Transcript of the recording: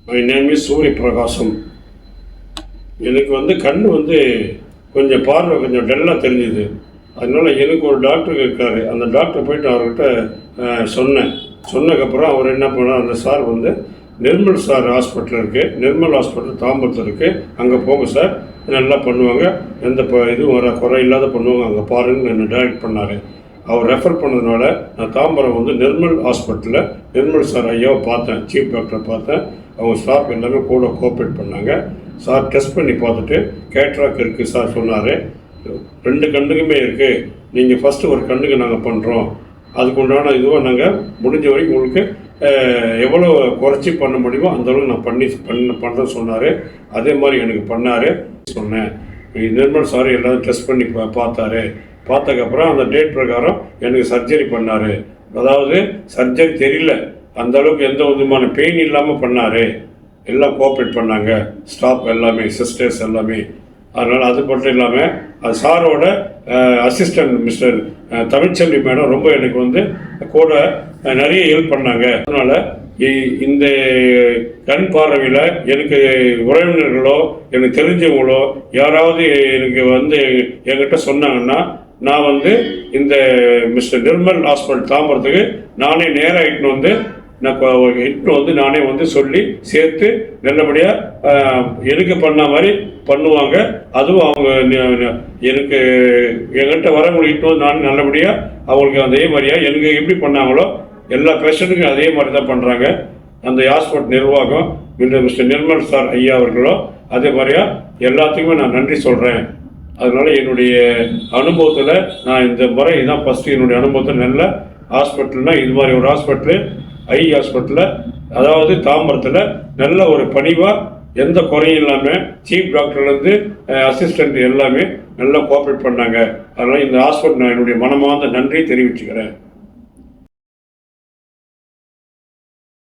My name is சூரிய பிரகாசம். எனக்கு கண் கொஞ்சம் பார்வை கொஞ்சம் டல்லாக தெரிஞ்சுது. அதனால் எனக்கு ஒரு டாக்டர் இருக்கார். அந்த டாக்டர் போய்ட்டு அவர்கிட்ட சொன்னதுக்கப்புறம் அவர் என்ன பண்ணார், அந்த சார் நிர்மல் சார் ஹாஸ்பிட்டல் இருக்குது, நிர்மல் ஹாஸ்பிட்டல் தாம்பரத்தில் இருக்குது, அங்கே போங்க சார், நல்லா பண்ணுவாங்க, எந்த இதுவும் வர குறை இல்லாத பண்ணுவாங்க, அங்கே பாருங்கன்னு என்னை டைரக்ட் பண்ணார். அவர் ரெஃபர் பண்ணதுனால நான் தாம்பரம் நிர்மல் ஹாஸ்பிட்டலில் நிர்மல் சார் ஐயாவை பார்த்தேன், சீஃப் டாக்டரை பார்த்தேன். அவங்க ஸ்டாஃப் எல்லாமே கூட கோஆப்ரேட் பண்ணாங்க. சார் டெஸ்ட் பண்ணி பார்த்துட்டு கேட்ராக் இருக்குது சார் சொன்னார். 2 கண்ணுக்குமே இருக்குது, நீங்கள் ஃபஸ்ட்டு ஒரு கண்ணுக்கு நாங்கள் பண்ணுறோம், அதுக்கு உண்டான இதுவாக நாங்கள் முடிஞ்ச வரைக்கும் உங்களுக்கு எவ்வளோ குறைச்சி பண்ண முடியுமோ அந்தளவுக்கு நான் பண்ணுறேன் சொன்னார். அதே மாதிரி எனக்கு பண்ணார். சொன்னேன், நிர்மல் சார் எல்லோரும் டெஸ்ட் பண்ணி பார்த்ததுக்கப்புறம் அந்த டேட் பிரகாரம் எனக்கு சர்ஜரி பண்ணார். அதாவது சர்ஜரி தெரியல, அந்தளவுக்கு எந்த விதமான பெயின் இல்லாமல் பண்ணார். எல்லாம் கோஆப்ரேட் பண்ணாங்க, ஸ்டாஃப் எல்லாமே, சிஸ்டர்ஸ் எல்லாமே. அதனால் அது மட்டும் இல்லாமல் அது சாரோட அசிஸ்டன்ட் மிஸ்டர் தமிழ்ச்செல்வி மேடம் ரொம்ப எனக்கு கூட நிறைய ஹெல்ப் பண்ணாங்க. அதனால் இந்த கண் பார்வையில் எனக்கு உறவினர்களோ எனக்கு தெரிஞ்சவங்களோ யாராவது எனக்கு என்கிட்ட சொன்னாங்கன்னா நான் இந்த மிஸ்டர் நிர்மல் ஹாஸ்பிட்டல் தாம்பரத்துக்கு நானே நேராக இட்டுன்னு நானே சொல்லி சேர்த்து நல்லபடியாக எனக்கு பண்ண மாதிரி பண்ணுவாங்க. அதுவும் அவங்க எனக்கு என்கிட்ட வரவங்களுக்கு நான் நல்லபடியாக அவங்களுக்கு அதே மாதிரியாக எனக்கு எப்படி பண்ணாங்களோ எல்லா பேஷண்ட்டுக்கும் அதே மாதிரி தான் பண்ணுறாங்க. அந்த ஹாஸ்பிட்டல் நிர்வாகம் மிஸ்டர் நிர்மல் சார் ஐயா அவர்களோ அதே மாதிரியாக எல்லாத்துக்குமே நான் நன்றி சொல்கிறேன். அதனால் என்னுடைய அனுபவத்தில் நான் இந்த முறை இதுதான் ஃபஸ்ட்டு என்னுடைய அனுபவத்தில் நல்ல ஹாஸ்பிட்டல்னால் இது மாதிரி ஒரு ஹாஸ்பிட்டலு ஐ ஹாஸ்பிட்டலில், அதாவது தாம்பரத்தில் நல்ல ஒரு பணிவாக எந்த குறையும் இல்லாமல் சீஃப் டாக்டர்லேருந்து அசிஸ்டண்ட் எல்லாமே நல்லா கோஆப்ரேட் பண்ணாங்க. அதனால் இந்த ஹாஸ்பிட்டல் நான் என்னுடைய மனமார்ந்த நன்றியை தெரிவிச்சுக்கிறேன்.